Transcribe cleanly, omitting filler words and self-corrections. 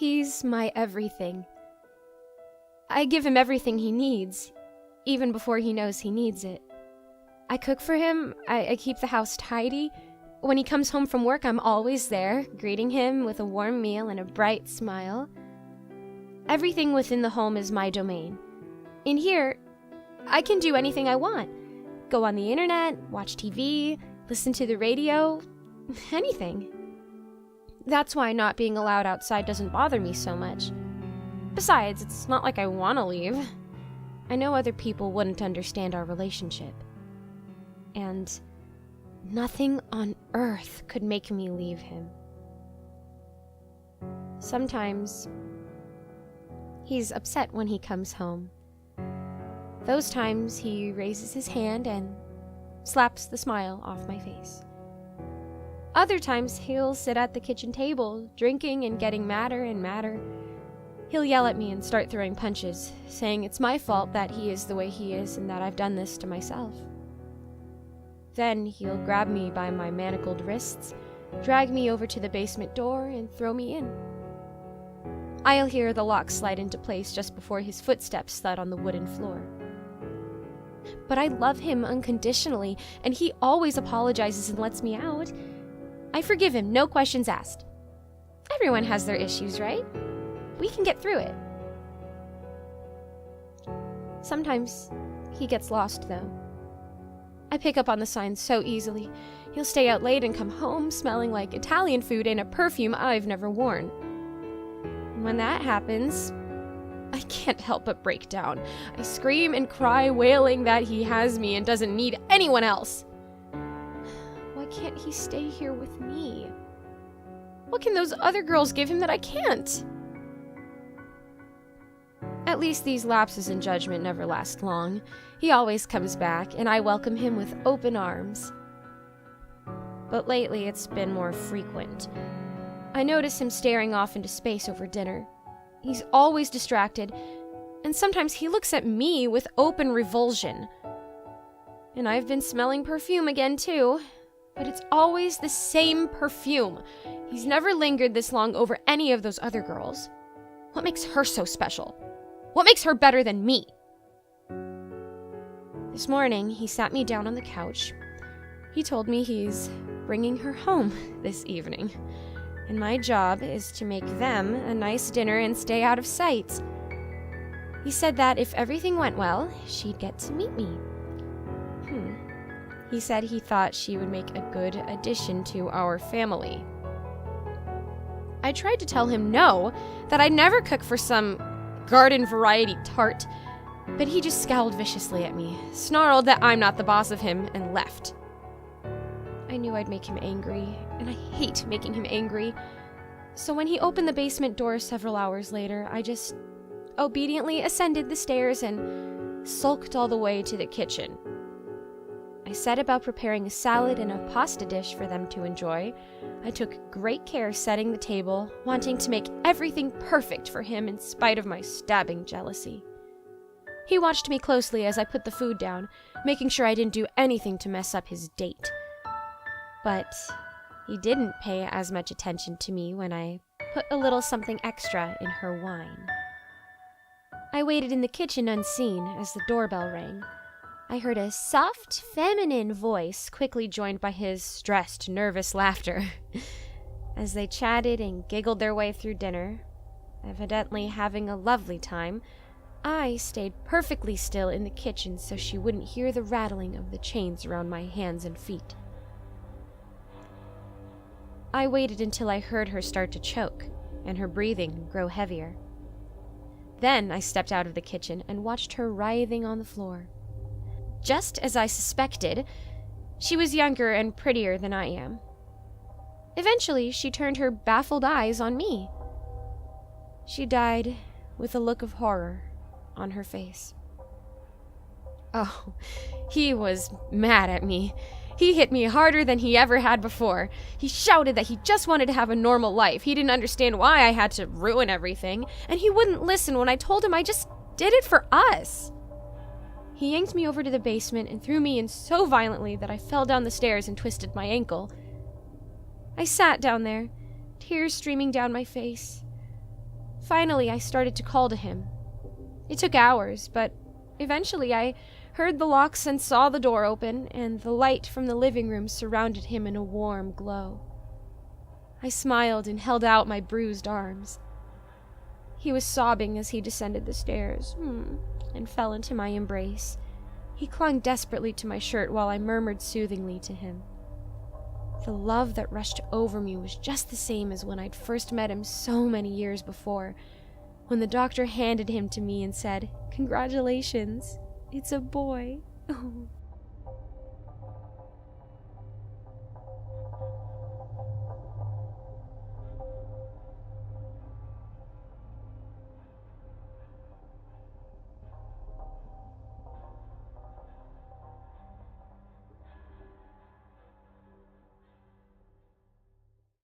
He's my everything. I give him everything he needs, even before he knows he needs it. I cook for him, I keep the house tidy. When he comes home from work, I'm always there, greeting him with a warm meal and a bright smile. Everything within the home is my domain. In here, I can do anything I want. Go on the internet, watch TV, listen to the radio, anything. That's why not being allowed outside doesn't bother me so much. Besides, it's not like I want to leave. I know other people wouldn't understand our relationship. And nothing on earth could make me leave him. Sometimes he's upset when he comes home. Those times he raises his hand and slaps the smile off my face. Other times he'll sit at the kitchen table, drinking and getting madder and madder. He'll yell at me and start throwing punches, saying it's my fault that he is the way he is and that I've done this to myself. Then he'll grab me by my manacled wrists, drag me over to the basement door, and throw me in. I'll hear the lock slide into place just before his footsteps thud on the wooden floor. But I love him unconditionally, and he always apologizes and lets me out. I forgive him, no questions asked. Everyone has their issues, right? We can get through it. Sometimes he gets lost, though. I pick up on the signs so easily. He'll stay out late and come home smelling like Italian food and a perfume I've never worn. And when that happens, I can't help but break down. I scream and cry, wailing that he has me and doesn't need anyone else. Why can't he stay here with me? What can those other girls give him that I can't? At least these lapses in judgment never last long. He always comes back, and I welcome him with open arms. But lately it's been more frequent. I notice him staring off into space over dinner. He's always distracted, and sometimes he looks at me with open revulsion. And I've been smelling perfume again too, but it's always the same perfume. He's never lingered this long over any of those other girls. What makes her so special? What makes her better than me? This morning, he sat me down on the couch. He told me he's bringing her home this evening, and my job is to make them a nice dinner and stay out of sight. He said that if everything went well, she'd get to meet me. He said he thought she would make a good addition to our family. I tried to tell him no, that I'd never cook for some garden variety tart, but he just scowled viciously at me, snarled that I'm not the boss of him, and left. I knew I'd make him angry, and I hate making him angry. So when he opened the basement door several hours later, I just obediently ascended the stairs and sulked all the way to the kitchen. I set about preparing a salad and a pasta dish for them to enjoy. I took great care setting the table, wanting to make everything perfect for him in spite of my stabbing jealousy. He watched me closely as I put the food down, making sure I didn't do anything to mess up his date. But he didn't pay as much attention to me when I put a little something extra in her wine. I waited in the kitchen unseen as the doorbell rang. I heard a soft, feminine voice, quickly joined by his stressed, nervous laughter. As they chatted and giggled their way through dinner, evidently having a lovely time, I stayed perfectly still in the kitchen so she wouldn't hear the rattling of the chains around my hands and feet. I waited until I heard her start to choke and her breathing grow heavier. Then I stepped out of the kitchen and watched her writhing on the floor. Just as I suspected, she was younger and prettier than I am. Eventually, she turned her baffled eyes on me. She died with a look of horror on her face. Oh, he was mad at me. He hit me harder than he ever had before. He shouted that he just wanted to have a normal life. He didn't understand why I had to ruin everything, and he wouldn't listen when I told him I just did it for us. He yanked me over to the basement and threw me in so violently that I fell down the stairs and twisted my ankle. I sat down there, tears streaming down my face. Finally, I started to call to him. It took hours, but eventually I heard the locks and saw the door open, and the light from the living room surrounded him in a warm glow. I smiled and held out my bruised arms. He was sobbing as he descended the stairs, and fell into my embrace. He clung desperately to my shirt while I murmured soothingly to him. The love that rushed over me was just the same as when I'd first met him so many years before, when the doctor handed him to me and said, "Congratulations, it's a boy."